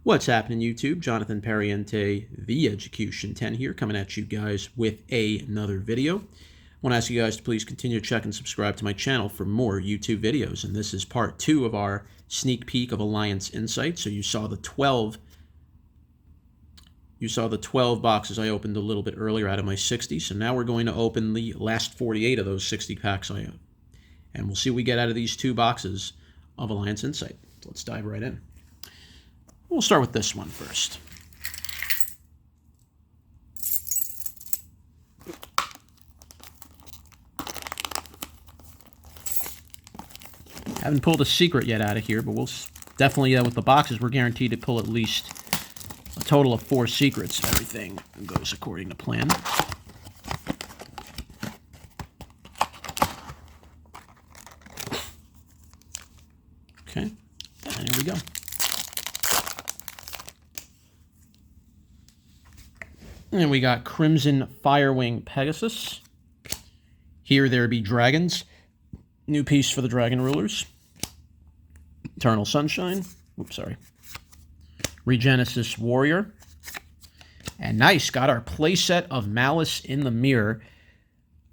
What's happening, YouTube? Jonathan Pariente, the Execution 10 here, coming at you guys with another video. I want to ask you guys to please continue to check and subscribe to my channel for more YouTube videos. And this is part 2 of our sneak peek of Alliance Insight. So you saw the 12 boxes I opened a little bit earlier out of my 60. So now we're going to open the last 48 of those 60 packs I have. And we'll see what we get out of these 2 boxes of Alliance Insight. So let's dive right in. We'll start with this one first. Haven't pulled a secret yet out of here, but we'll definitely, with the boxes, we're guaranteed to pull at least a total of 4 secrets if everything goes according to plan. Okay, and here we go. And we got Crimson Firewing Pegasus. Here There Be Dragons. New piece for the Dragon Rulers. Eternal Sunshine. Oops, sorry. Regenesis Warrior. And nice, got our playset of Malice in the Mirror.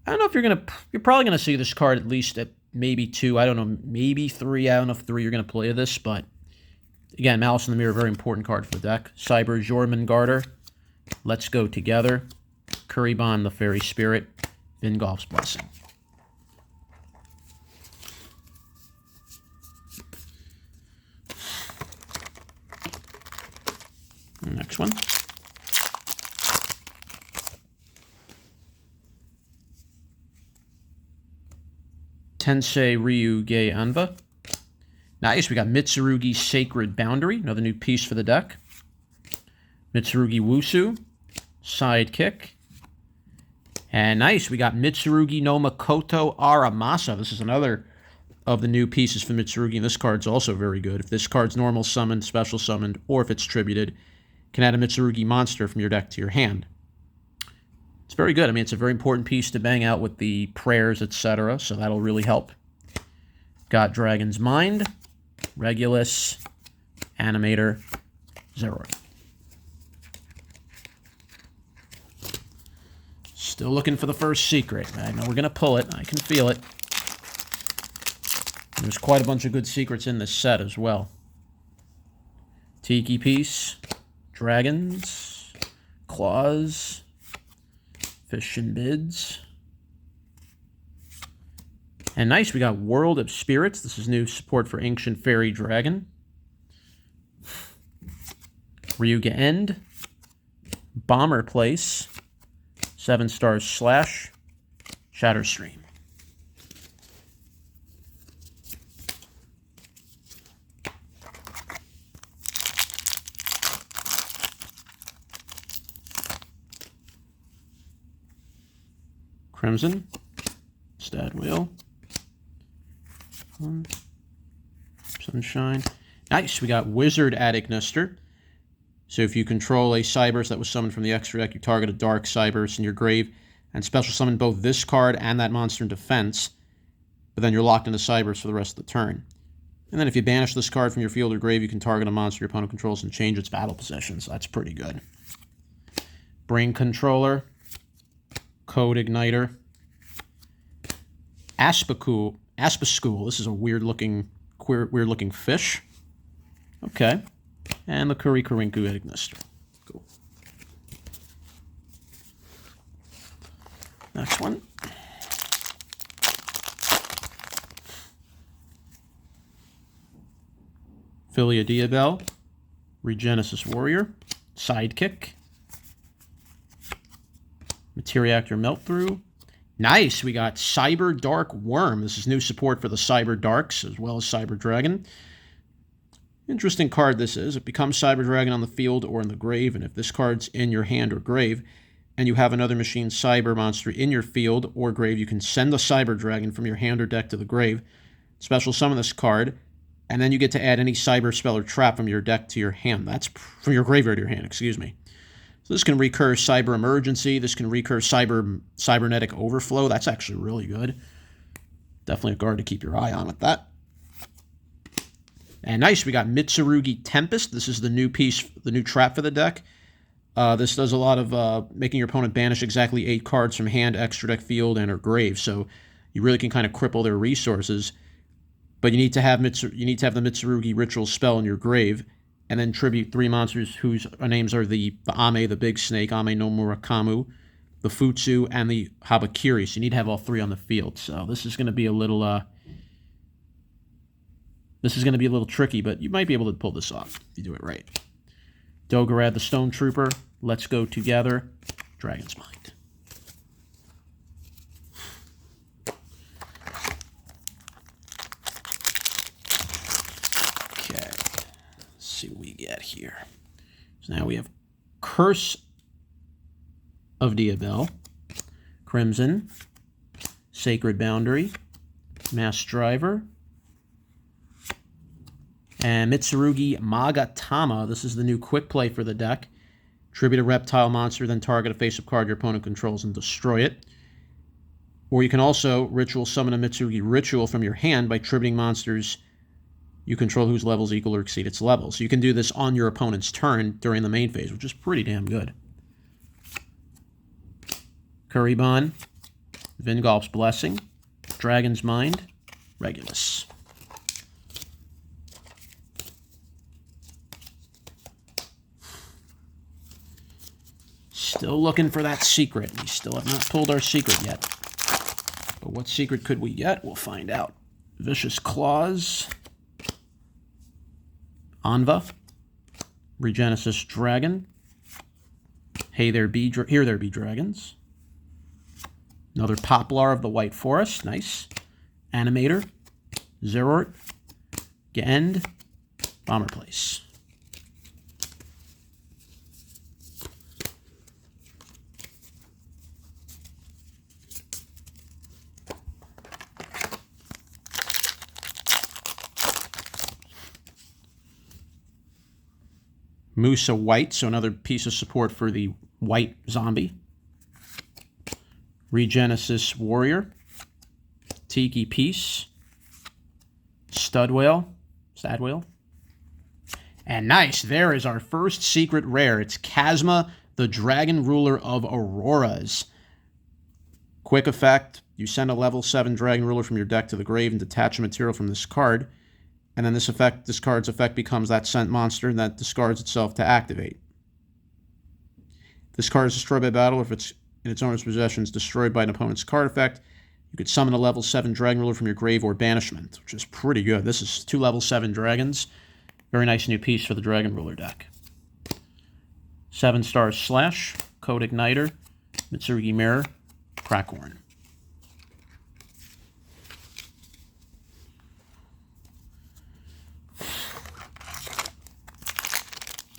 I don't know if you're probably gonna see this card at least at maybe 2. I don't know, maybe 3. I don't know if 3 you're gonna play this, but again, Malice in the Mirror, very important card for the deck. Cyber Jormungandr. Let's Go Together, Kuribon the Fairy Spirit, Vingolf's Blessing. Next one. Tensei Ryu Gei Anva. Nice, we got Mitsurugi Sacred Boundary, another new piece for the deck. Mitsurugi Wusu, Sidekick. And nice, we got Mitsurugi no Makoto Aramasa. This is another of the new pieces for Mitsurugi, and this card's also very good. If this card's normal summoned, special summoned, or if it's tributed, can add a Mitsurugi monster from your deck to your hand. It's very good. I mean, it's a very important piece to bang out with the prayers, etc., so that'll really help. Got Dragon's Mind, Regulus, Animator, Zeroid. Still looking for the first secret. I know we're going to pull it. I can feel it. There's quite a bunch of good secrets in this set as well. Tiki Piece, Dragons, Claws, Fish and Bids. And nice, we got World of Spirits. This is new support for Ancient Fairy Dragon. Ryuga End, Bomber Place, 7 Stars Slash, Shatter Stream. Crimson, Stad Wheel, Sunshine. Nice, we got Wizard Adignister. So if you control a Cyberse that was summoned from the extra deck, you target a Dark Cyberse in your grave and special summon both this card and that monster in defense, but then you're locked into Cyberse for the rest of the turn. And then if you banish this card from your field or grave, you can target a monster your opponent controls and change its battle position, so that's pretty good. Brain Controller, Code Igniter, Aspascool. This is a weird-looking fish. Okay. And the Kurikorinku Adignister. Cool. Next one. Philia Diabel, Regenesis Warrior, Sidekick, Materiactor Meltthrough. Nice, we got Cyber Dark Worm. This is new support for the Cyber Darks as well as Cyber Dragon. Interesting card this is. It becomes Cyber Dragon on the field or in the grave, and if this card's in your hand or grave, and you have another Machine Cyber monster in your field or grave, you can send the Cyber Dragon from your hand or deck to the grave, special summon this card, and then you get to add any Cyber spell or trap from your deck to your hand. That's from your graveyard to your hand, excuse me. So this can recur Cyber Emergency. This can recur Cybernetic Overflow. That's actually really good. Definitely a card to keep your eye on with that. And nice, we got Mitsurugi Tempest. This is the new piece, the new trap for the deck. This does a lot of making your opponent banish exactly 8 cards from hand, extra deck, field, and or grave. So you really can kind of cripple their resources. But you need to have the Mitsurugi Ritual spell in your grave, and then tribute 3 monsters whose names are the Ame, the Big Snake, Ame no Murakamu, the Futsu, and the Habakiri. So you need to have all 3 on the field. So this is going to be a little tricky, but you might be able to pull this off if you do it right. Doggerad the Stone Trooper, Let's Go Together, Dragon's Mind. Okay, let's see what we get here. So now we have Curse of Diabel, Crimson, Sacred Boundary, Mass Driver, and Mitsurugi Magatama. This is the new quick play for the deck. Tribute a reptile monster, then target a face-up card your opponent controls and destroy it. Or you can also ritual summon a Mitsurugi Ritual from your hand by tributing monsters you control whose levels equal or exceed its level. So you can do this on your opponent's turn during the main phase, which is pretty damn good. Kuriban, Vingolf's Blessing, Dragon's Mind, Regulus. Still looking for that secret. We still have not pulled our secret yet. But what secret could we get? We'll find out. Vicious Claws, Anva, Regenesis Dragon, Here There Be Dragons, another Poplar of the White Forest, nice, Animator, Zerort, Gend, Bomber Place. Musa White, so another piece of support for the white zombie. Regenesis Warrior, Tiki Peace, Stadwhale, and nice, there is our first secret rare. It's Chasma, the Dragon Ruler of Auroras. Quick effect, you send a level 7 Dragon Ruler from your deck to the grave and detach a material from this card. And then this card's effect becomes that sent monster that discards itself to activate. This card is destroyed by battle. If it's in its owner's possession, is destroyed by an opponent's card effect. You could summon a level 7 Dragon Ruler from your grave or banishment, which is pretty good. This is 2 level 7 dragons. Very nice new piece for the Dragon Ruler deck. 7 stars Slash, Code Igniter, Mitsurugi Mirror, Crackhorn.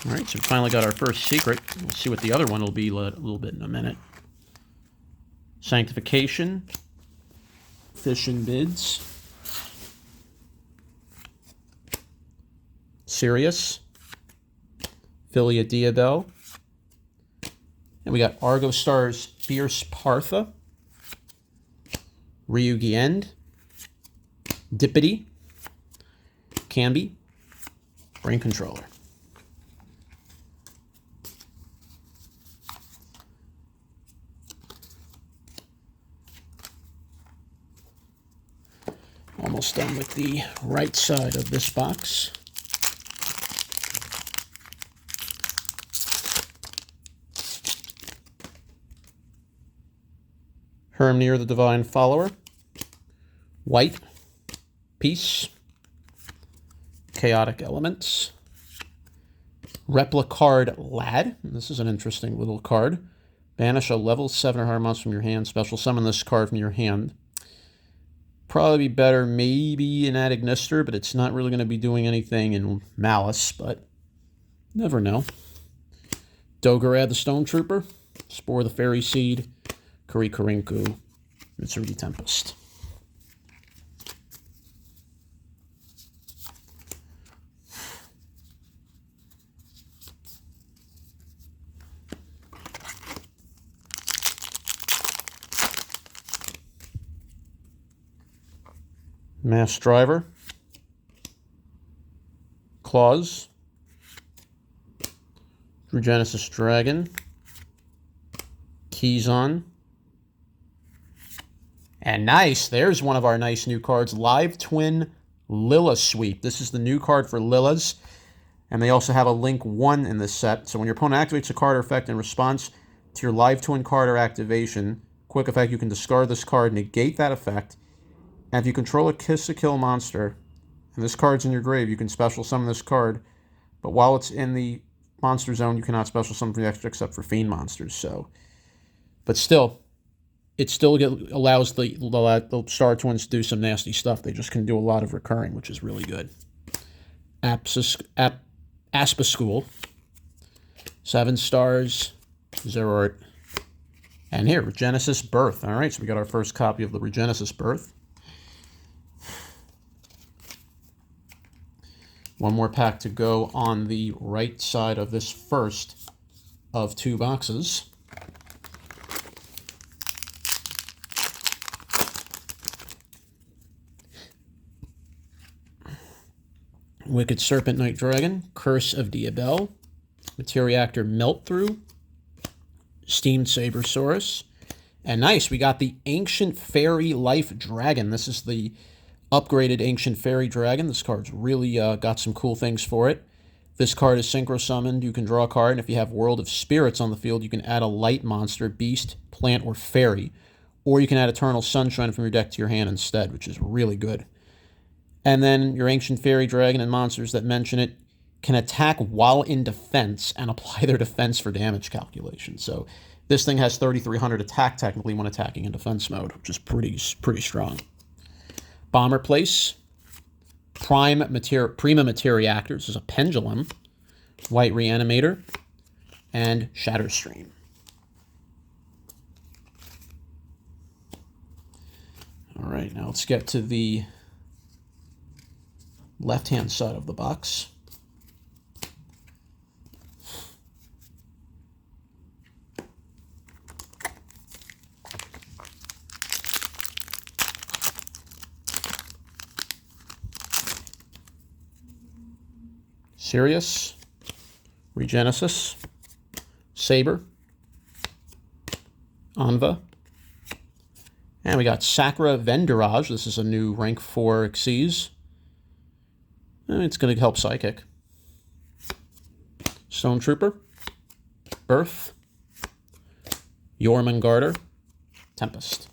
All right, so we finally got our first secret. We'll see what the other one will be a little bit in a minute. Sanctification, Fishing Bids, Sirius, Philia Diabel, and we got Argo Star's Fierce Partha, Ryugi End, Dippity, Cambi, Brain Controller. Almost done with the right side of this box. Hermnir the Divine Follower, White, Peace, Chaotic Elements, Replicard Lad. This is an interesting little card. Banish a level 7 or higher monster from your hand. Special summon this card from your hand. Probably be better maybe in Adagnister, but it's not really going to be doing anything in Malice, but never know. Doggerad the Stone Trooper, Spore the Fairy Seed, Kurikarinku, Mitsurugi Tempest. Mass Driver, Claws, Regenesis Dragon, Keyzon, and nice, there's one of our nice new cards, Live Twin Lilla Sweep. This is the new card for Lillas, and they also have a Link 1 in this set. So when your opponent activates a card or effect in response to your Live Twin card or activation, quick effect, you can discard this card, negate that effect, and if you control a Kiss-a-Kill monster, and this card's in your grave, you can special summon this card, but while it's in the monster zone, you cannot special summon from the extra except for Fiend monsters. So, but still, it still allows the Star Twins to do some nasty stuff. They just can do a lot of recurring, which is really good. Aspaschool, 7 stars, Zerort, and here, Regenesis Birth. All right, so we got our first copy of the Regenesis Birth. One more pack to go on the right side of this first of 2 boxes. Wicked Serpent Night Dragon, Curse of Diabel, Materiactor Meltthrough, Steamed Sabersaurus, and nice, we got the Ancient Fairy Life Dragon. This is the upgraded Ancient Fairy Dragon. This card's really got some cool things for it. This card is synchro summoned. You can draw a card, and if you have World of Spirits on the field, you can add a light monster, beast, plant, or fairy. Or you can add Eternal Sunshine from your deck to your hand instead, which is really good. And then your Ancient Fairy Dragon and monsters that mention it can attack while in defense and apply their defense for damage calculation. So this thing has 3,300 attack technically when attacking in defense mode, which is pretty strong. Bomber Place, Prima Materiactor, this is a Pendulum, White Reanimator, and Shatterstream. All right, now let's get to the left-hand side of the box. Sirius, Regenesis, Saber, Anva, and we got Sakura Vendorage. This is a new rank 4 Xyz. It's going to help Psychic. Stone Trooper, Birth, Jormungandr, Tempest.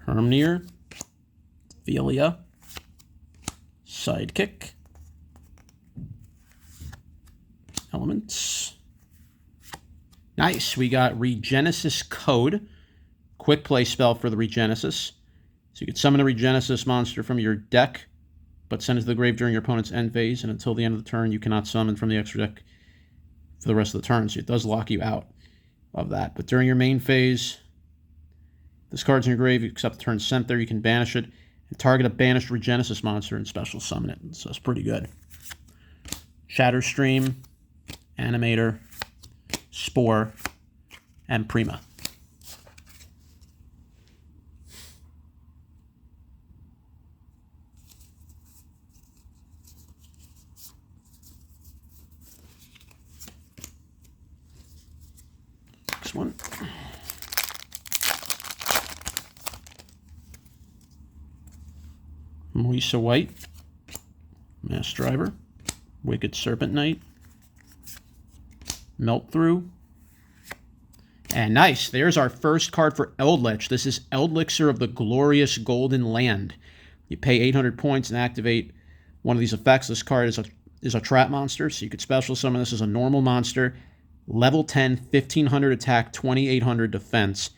Hermnir, Velia, Sidekick, Elements. Nice, we got Regenesis Code, quick play spell for the Regenesis. So you can summon a Regenesis monster from your deck, but send it to the grave during your opponent's end phase, and until the end of the turn, you cannot summon from the extra deck for the rest of the turn. So it does lock you out of that. But during your main phase, this card's in your grave, you accept the turn sent there, you can banish it, and target a banished Regenesis monster and special summon it. So it's pretty good. Shatterstream, Animator, Spore, and Prima. Next one. Moisa White, Mass Driver, Wicked Serpent Knight, Meltthrough, and nice, there's our first card for Eldritch. This is Eldlixir of the Glorious Golden Land. You pay 800 points and activate one of these effects. This card is a trap monster, so you could special summon this as a normal monster, level 10, 1500 attack, 2800 defense.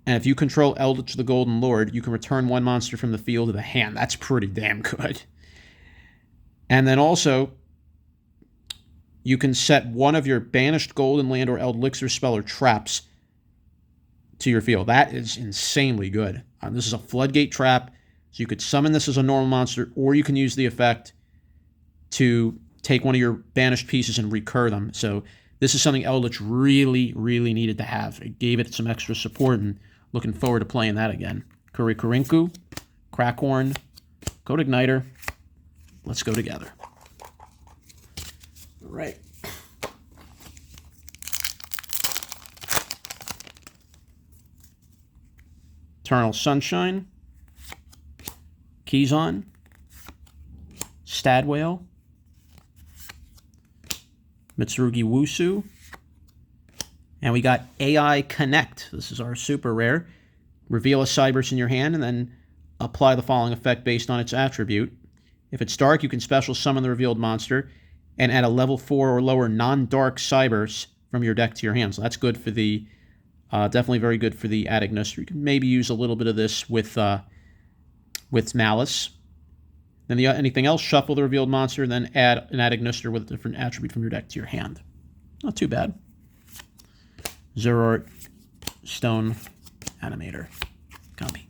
And if you control Eldritch the Golden Lord, you can return one monster from the field to the hand. That's pretty damn good. And then also, you can set one of your banished Golden Land or Eldritch spell or traps to your field. That is insanely good. This is a floodgate trap, so you could summon this as a normal monster, or you can use the effect to take one of your banished pieces and recur them. So this is something Eldritch really, really needed to have. It gave it some extra support, and looking forward to playing that again. Kurikurinku, Crackhorn, Code Igniter. Let's go together. All right. Eternal Sunshine, Keyzon, Stadwale, Mitsurugi Wusu, and we got AI Connect. This is our super rare. Reveal a Cyberse in your hand and then apply the following effect based on its attribute. If it's dark, you can special summon the revealed monster and add a level 4 or lower non-dark Cyberse from your deck to your hand. So that's good for the, definitely very good for the Ad Ignister. You can maybe use a little bit of this with Malice. Then anything else, shuffle the revealed monster, then add an Ad Ignister with a different attribute from your deck to your hand. Not too bad. Zero Stone Animator. Copy.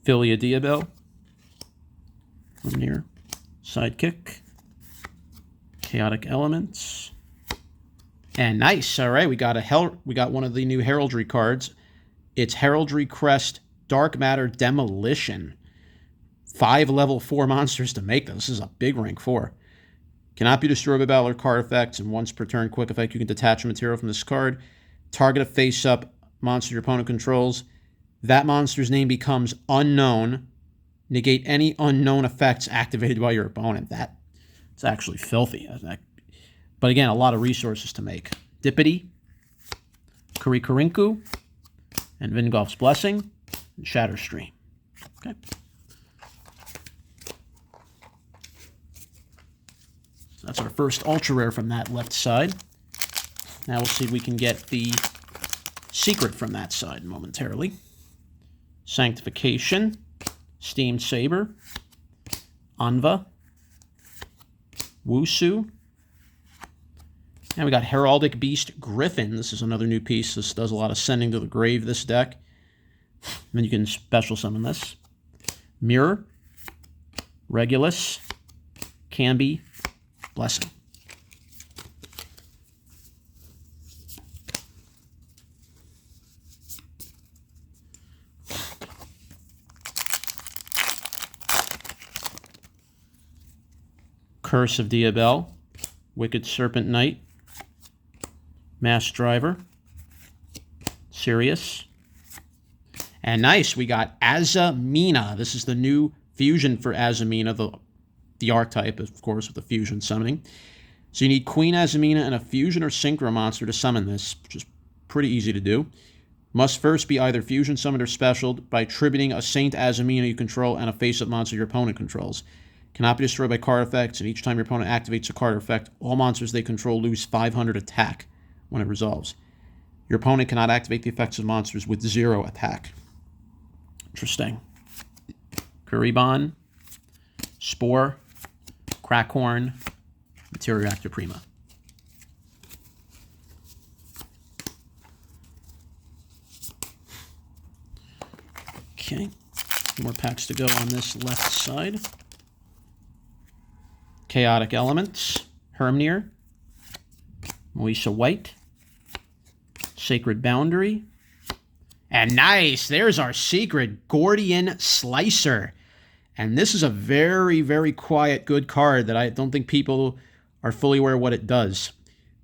Philia Diabel. Near. Sidekick. Chaotic Elements. And nice. All right, we got one of the new heraldry cards. It's Heraldry Crest Dark Matter Demolition. 5 level 4 monsters to make this. This is a big rank 4. Cannot be destroyed by battle or card effects, and once per turn quick effect, you can detach a material from this card. Target a face-up monster your opponent controls. That monster's name becomes unknown. Negate any unknown effects activated by your opponent. That's actually filthy. But again, a lot of resources to make. Dippity, Kurikurinku, and Vingolf's Blessing, and Shatterstream. Okay. So that's our first ultra rare from that left side. Now we'll see if we can get the secret from that side momentarily. Sanctification, Steam Saber, Anva, Wusu, and we got Heraldic Beast Griffin. This is another new piece. This does a lot of sending to the grave, this deck. And then you can special summon this. Mirror, Regulus, Camby, Blessing. Curse of Diabel, Wicked Serpent Knight, Mass Driver, Sirius, and nice, we got Azamina. This is the new fusion for Azamina, the archetype, of course, with the fusion summoning. So you need Queen Azamina and a fusion or synchro monster to summon this, which is pretty easy to do. Must first be either fusion summoned or specialed by attributing a Saint Azamina you control and a face-up monster your opponent controls. Cannot be destroyed by card effects, and each time your opponent activates a card effect, all monsters they control lose 500 attack when it resolves. Your opponent cannot activate the effects of monsters with 0 attack. Interesting. Kuribon, Spore, Crackhorn, Materia Reactor Prima. Okay, more packs to go on this left side. Chaotic Elements, Hermnir, Moisha White, Sacred Boundary, and nice, there's our secret, Gordian Slicer. And this is a very, very quiet, good card that I don't think people are fully aware of what it does.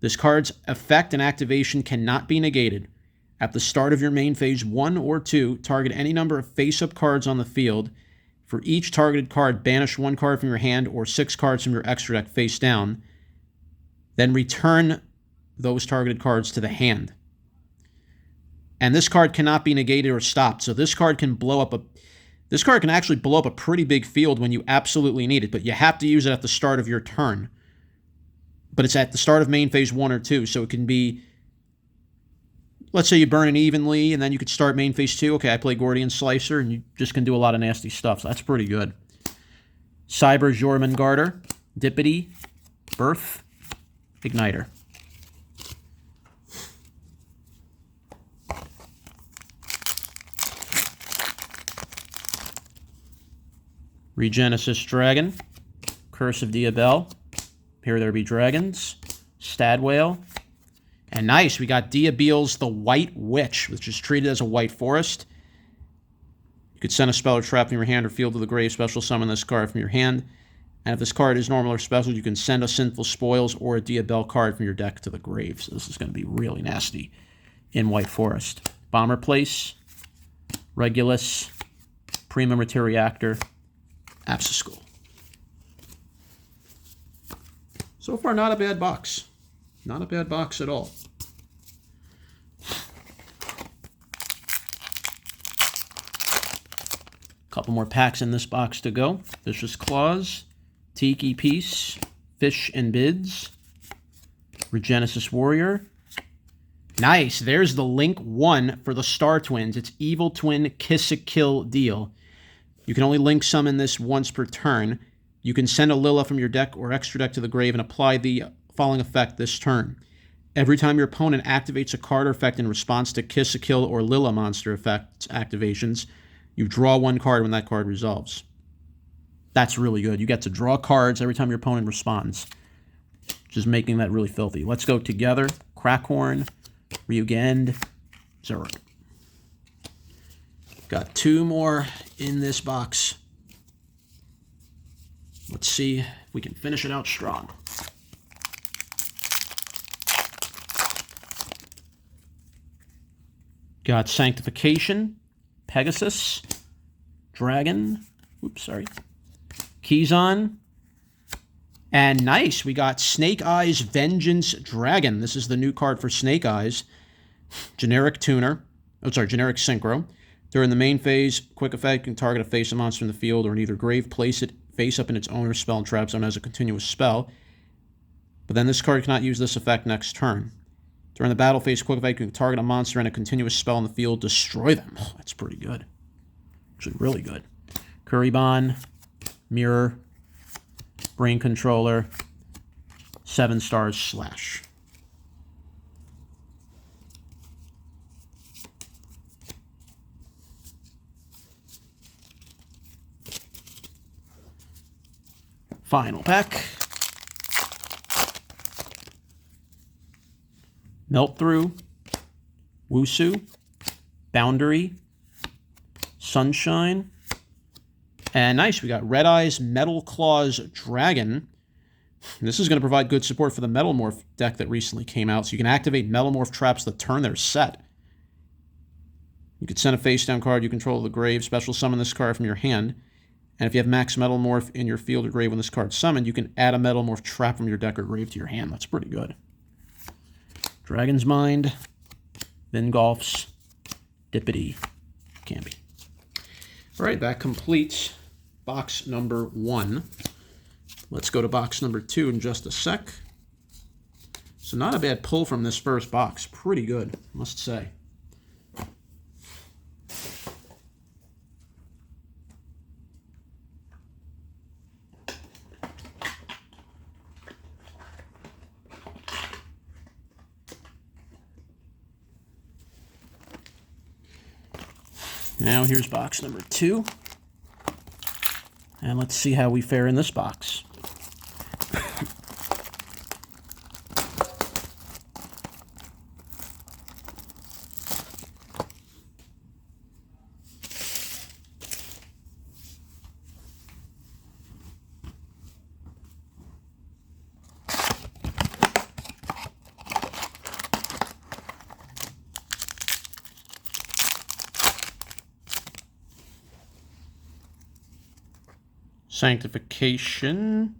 This card's effect and activation cannot be negated. At the start of your main phase 1 or 2, target any number of face-up cards on the field. For each targeted card, banish 1 card from your hand or 6 cards from your extra deck face down. Then return those targeted cards to the hand. And this card cannot be negated or stopped. So this card can actually blow up a pretty big field when you absolutely need it, but you have to use it at the start of your turn. But it's at the start of main phase 1 or 2, so it can be, let's say you burn it evenly, and then you could start main phase 2. Okay, I play Gordian Slicer, and you just can do a lot of nasty stuff. So that's pretty good. Cyber Jormungandr, Dippity, Birth, Igniter. Regenesis Dragon, Curse of Diabell, Here There Be Dragons, Stadwhale, and nice, we got Diabeel's the White Witch, which is treated as a white forest. You could send a spell or trap from your hand or field to the grave, special summon this card from your hand. And if this card is normal or special, you can send a Sinful Spoils or a Diabell card from your deck to the grave. So this is going to be really nasty in White Forest. Bomber Place, Regulus, Prima Materiactor, Absiskull. So far, not a bad box. Not a bad box at all. Couple more packs in this box to go. Vicious Claws, Tiki Piece, Fish and Bids, Regenesis Warrior. Nice. There's the Link 1 for the Star Twins. It's Evil Twin Kiss a Kill deal. You can only link summon this once per turn. You can send a Lilla from your deck or extra deck to the grave and apply the following effect this turn. Every time your opponent activates a card or effect in response to Kiss a Kill or Lilla monster effects activations, you draw one card when that card resolves. That's really good. You get to draw cards every time your opponent responds, just making that really filthy. Let's go together. Crackhorn, Ryugend, Zerg. Got two more in this box. Let's see if we can finish it out strong. Got Sanctification, Pegasus, Dragon, Keyzon, and nice, we got Snake Eyes Vengeance Dragon. This is the new card for Snake Eyes. Generic Synchro. During the main phase, quick effect, you can target a face of monster in the field or in either grave, place it face up in its owner's spell and trap zone as a continuous spell. But then this card cannot use this effect next turn. During the battle phase, quick effect, you can target a monster and a continuous spell in the field, destroy them. Oh, that's pretty good. Actually, really good. Kuribon, Mirror, Brain Controller, 7 stars Slash. Final pack. Melt Through, Wusu, Boundary, Sunshine, and nice, we got Red Eyes Metal Claws Dragon. This is going to provide good support for the Metalmorph deck that recently came out, so you can activate Metalmorph traps the turn they're set. You could send a face-down card you control to the grave, special summon this card from your hand, and if you have Max Metalmorph in your field or grave when this card's summoned, you can add a Metalmorph trap from your deck or grave to your hand. That's pretty good. Dragon's Mind, Vingolfs, Dippity, Camby. All right, that completes box number 1. Let's go to box number 2 in just a sec. So not a bad pull from this first box. Pretty good, I must say. Now here's box number 2. And let's see how we fare in this box. Sanctification,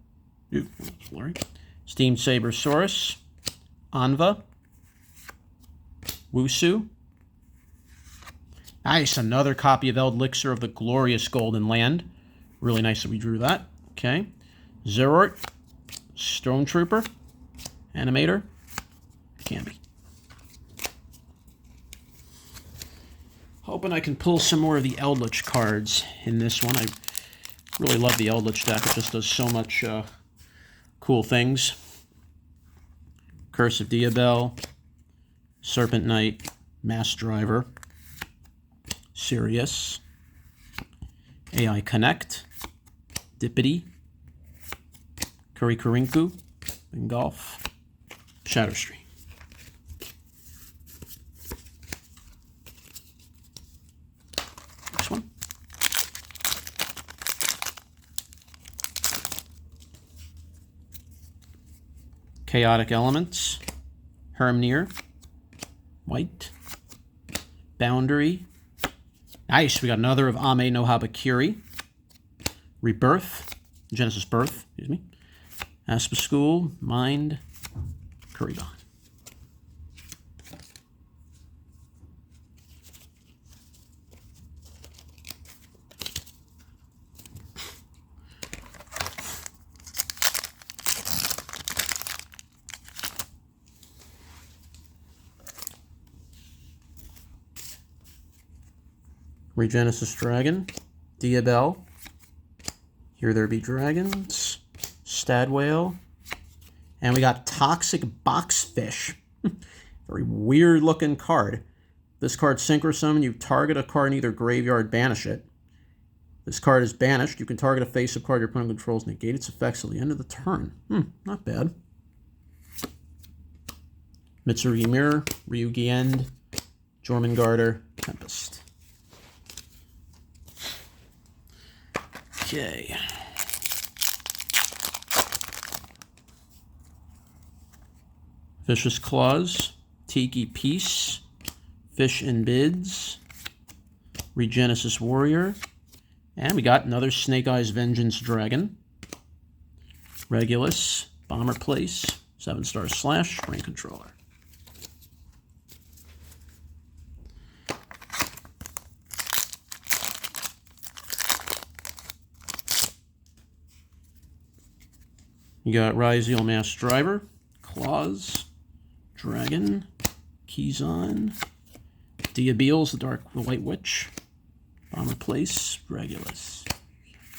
Steam Sabersaurus, Anva, Wusu. Nice, another copy of Elixir of the Glorious Golden Land. Really nice that we drew that. Okay. Zerort, Stormtrooper, Animator, Camby. Hoping I can pull some more of the Eldritch cards in this one. Really love the Eldritch deck. It just does so much cool things. Curse of Diabel, Serpent Knight, Mass Driver, Sirius, AI Connect, Dippity, Kurikirinku, Golf, Shadowstream. Next one. Chaotic Elements, Hermnir, White, Boundary. Nice, we got another of Ame no Habakiri. Rebirth, Genesis Birth, excuse me. Aspaschool, Mind, Kuribon. Regenesis Dragon, Diabel, Here There Be Dragons, Stadwhale, and we got Toxic Boxfish. Very weird looking card. This card Synchro Summon, you target a card in either graveyard, banish it. This card is banished. You can target a face-up card your opponent controls, negate its effects till the end of the turn. Not bad. Mitsurugi Mirror, Ryugi End, Jormungandr, Tempest. Okay. Vicious Claws, Tiki Peace, Fish and Bids, Regenesis Warrior, and we got another Snake Eyes Vengeance Dragon, Regulus, Bomber Place, 7-star Slash, Rain Controller. You got Ryzeal Mass Driver, Claws, Dragon, Keyzon, Diabeels, the White Witch, Bomber Place, Regulus.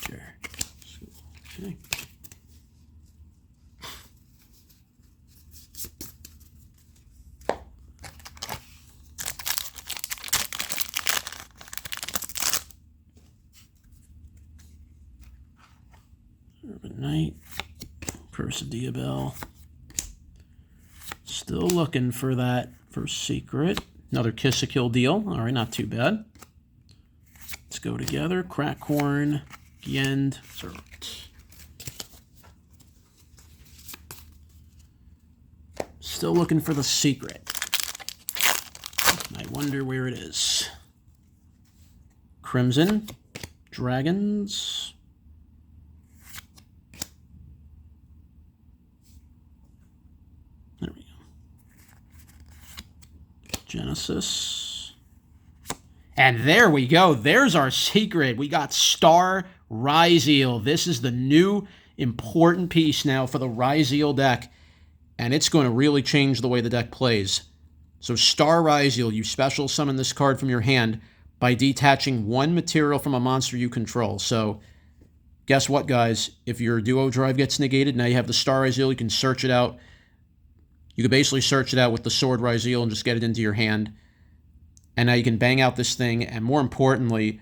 Sure. Okay. Urban Knight, Curse of Diabel. Still looking for that first secret. Another Kiss a Kill deal. All right, not too bad. Let's go together. Crackhorn, Giend, Servant. Still looking for the secret. I wonder where it is. Crimson, Dragons. There we go. Genesis. And there we go. There's our secret. We got Star Ryzeal. This is the new important piece now for the Ryzeal deck. And it's going to really change the way the deck plays. So Star Ryzeal, you special summon this card from your hand by detaching one material from a monster you control. So guess what, guys? If your duo drive gets negated, now you have the Star Ryzeal. You can search it out. You can basically search it out with the Sword Ryzeal and just get it into your hand. And now you can bang out this thing. And more importantly,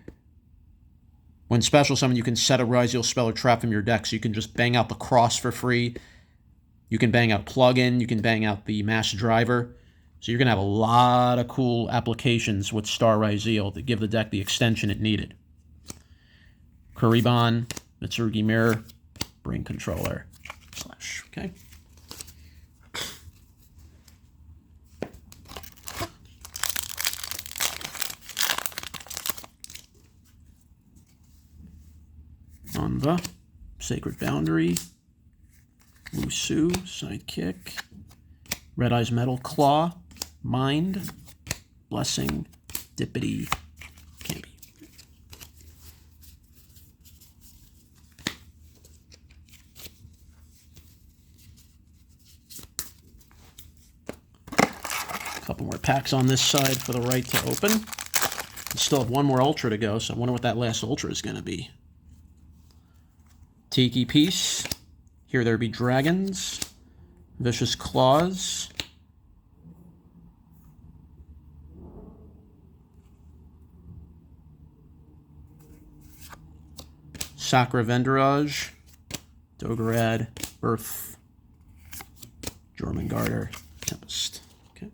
when special summon, you can set a Ryzeal spell or trap from your deck. So you can just bang out the Cross for free. You can bang out Plug-in. You can bang out the Mass Driver. So you're going to have a lot of cool applications with Star Ryzeal that give the deck the extension it needed. Kuribon, Mitsurugi Mirror, Brain Controller, Slash. Okay. On the Sacred Boundary, Wusu, Sidekick, Red Eyes Metal Claw, Mind, Blessing, Dippity, Campy. A couple more packs on this side for the right to open. We still have one more Ultra to go, so I wonder what that last Ultra is going to be. Tiki Piece. Here There Be Dragons. Vicious Claws. Sakura Vendrage. Doggerad. Earth. Jormungandr. Tempest. Okay.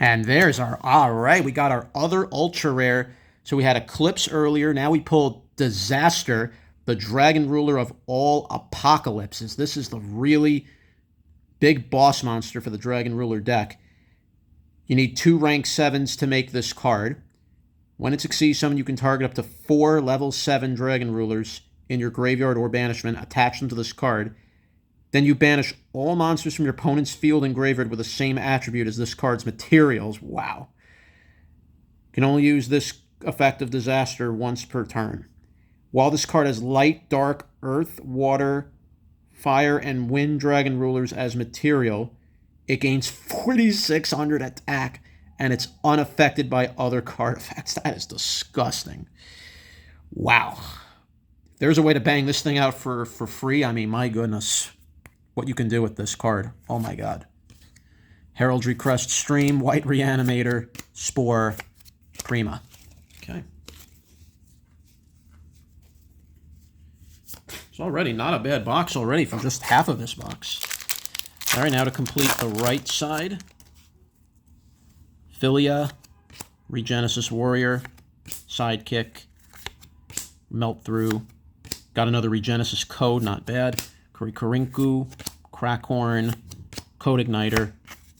And there's our, all right, we got our other ultra rare. So we had Eclipse earlier. Now we pulled Disaster, the Dragon Ruler of all apocalypses. This is the really big boss monster for the Dragon Ruler deck. You need 2 rank 7s to make this card. When it succeeds summon, you can target up to 4 level 7 Dragon Rulers in your graveyard or banishment, attach them to this card. Then you banish all monsters from your opponent's field and graveyard with the same attribute as this card's materials. Wow. You can only use this effect of Disaster once per turn. While this card has light, dark, earth, water, fire, and wind Dragon Rulers as material, it gains 4,600 attack, and it's unaffected by other card effects. That is disgusting. Wow. If there's a way to bang this thing out for free, I mean, my goodness. What you can do with this card. Oh my god. Heraldry Crest Stream, White Reanimator, Spore, Prima. Okay. It's already not a bad box already from just half of this box. All right, now to complete the right side. Philia, Regenesis Warrior, Sidekick, Melt Through. Got another Regenesis Code, not bad. Korinku, Crackhorn, Code Igniter.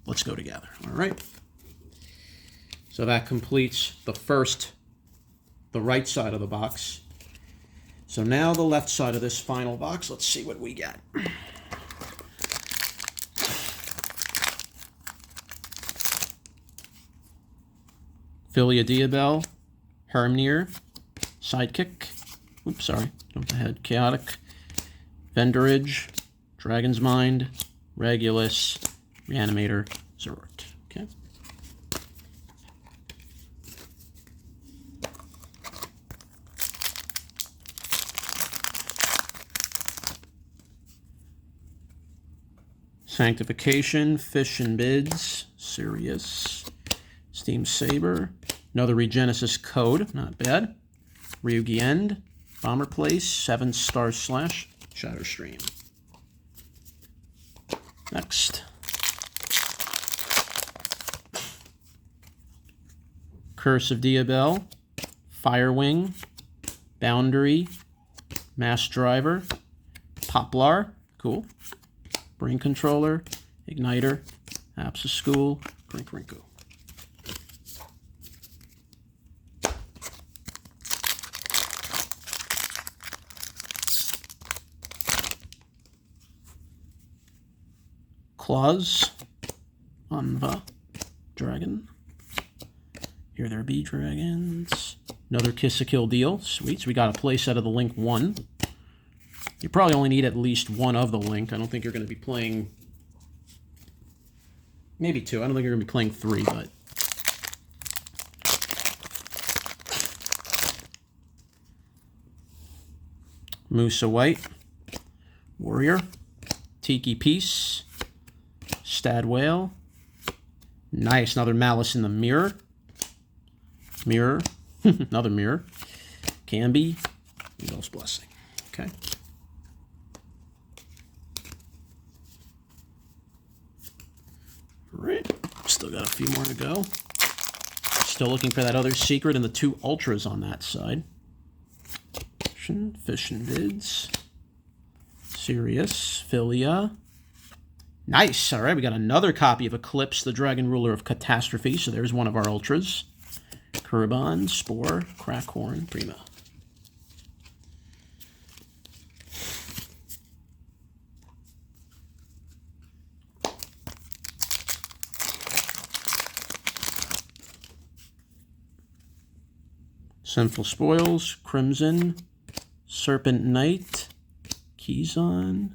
Let's go together. All right. So that completes the right side of the box. So now the left side of this final box. Let's see what we got. Philia Diabell, Hermnir, Sidekick. Oops, sorry. Jumped ahead. Chaotic. Vendorage, Dragon's Mind, Regulus, Reanimator, Zerort. Okay. Sanctification, Fish and Bids, Sirius, Steam Saber, another Regenesis Code, not bad. Ryugi End, Bomber Place, 7-star slash. Shadow Stream. Next. Curse of Diabell, Firewing, Boundary, Mass Driver, Poplar, cool. Brain Controller, Igniter, Apps of School, Korinku. Claws, Anva, Dragon. Here There Be Dragons. Another Kiss a Kill Deal. Sweet. So we got a playset of the Link 1. You probably only need at least one of the Link. I don't think you're going to be playing... Maybe 2. I don't think you're going to be playing 3, but... Musa White. Warrior. Tiki Piece. Stad Whale. Nice. Another Malice in the Mirror. Mirror. Another Mirror. Camby. Eagle's Blessing. Okay. All right. Still got a few more to go. Still looking for that other secret and the 2 ultras on that side. Fish and Bids. Sirius. Philia. Nice. All right, we got another copy of Eclipse, the Dragon Ruler of Catastrophe. So there's one of our ultras. Kurban, Spore, Crackhorn, Prima. Sinful Spoils, Crimson, Serpent Knight, Keyzon.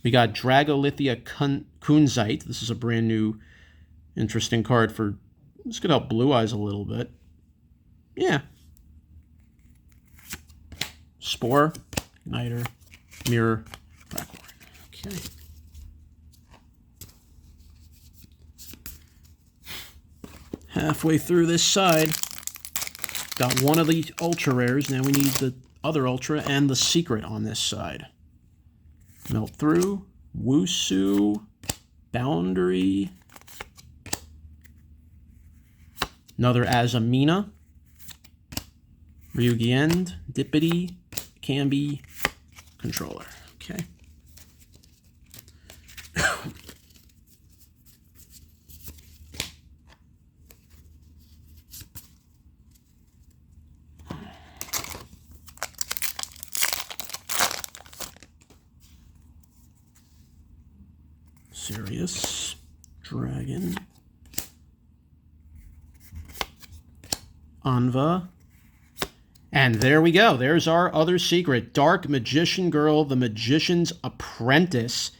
We got Dragolithia Kunzite. This is a brand new, interesting card for... This could help Blue Eyes a little bit. Yeah. Spore, Igniter, Mirror, Blacklord. Okay. Halfway through this side. Got one of the Ultra Rares. Now we need the other Ultra and the Secret on this side. Melt Through, Wusu, Boundary, another Azamina, Ryugi End, Dippity, Cambi, Controller. Okay. Sirius, Dragon, Anva, and there we go. There's our other secret, Dark Magician Girl, the Magician's Apprentice.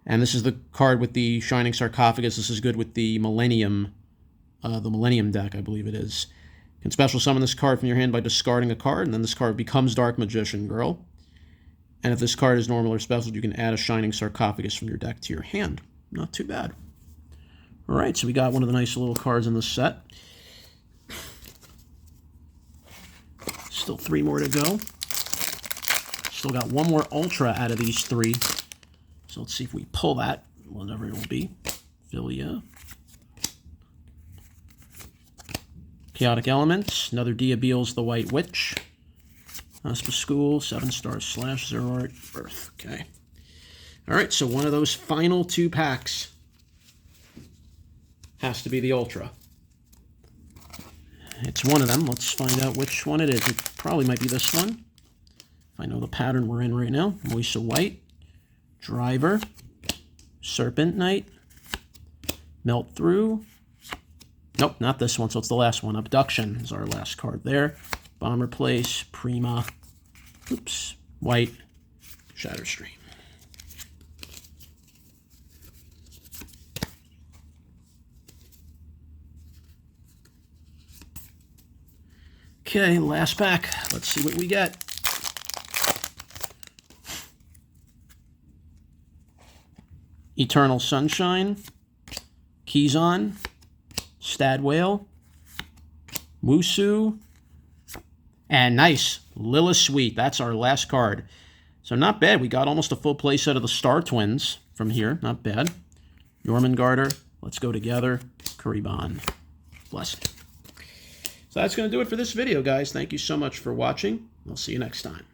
And this is the card with the Shining Sarcophagus. This is good with the Millennium deck, I believe it is. You can special summon this card from your hand by discarding a card, and then this card becomes Dark Magician Girl. And if this card is normal or special, you can add a Shining Sarcophagus from your deck to your hand. Not too bad. All right, so we got one of the nice little cards in the set. Still 3 more to go. Still got one more Ultra out of these 3. So let's see if we pull that, whatever it will be. Filia. Chaotic Elements. Another Diabeel's the White Witch. School, 7 stars / Zoroark, Birth. Okay. All right, so one of those final 2 packs has to be the Ultra. It's one of them. Let's find out which one it is. It probably might be this one. If I know the pattern we're in right now. Moisa White, Driver, Serpent Knight, Melt Through. Nope, not this one, so it's the last one. Abduction is our last card there. Bomber Place, Prima, oops, White, Shatter Stream. Okay, last pack. Let's see what we get. Eternal Sunshine, Keyzon, Stadwhale, Wusu, and nice, Lillisweet. That's our last card. So not bad. We got almost a full play set of the Star Twins from here. Not bad. Jormungandr, Let's Go Together, Kuriban. Blessing. So that's going to do it for this video, guys. Thank you so much for watching. I'll see you next time.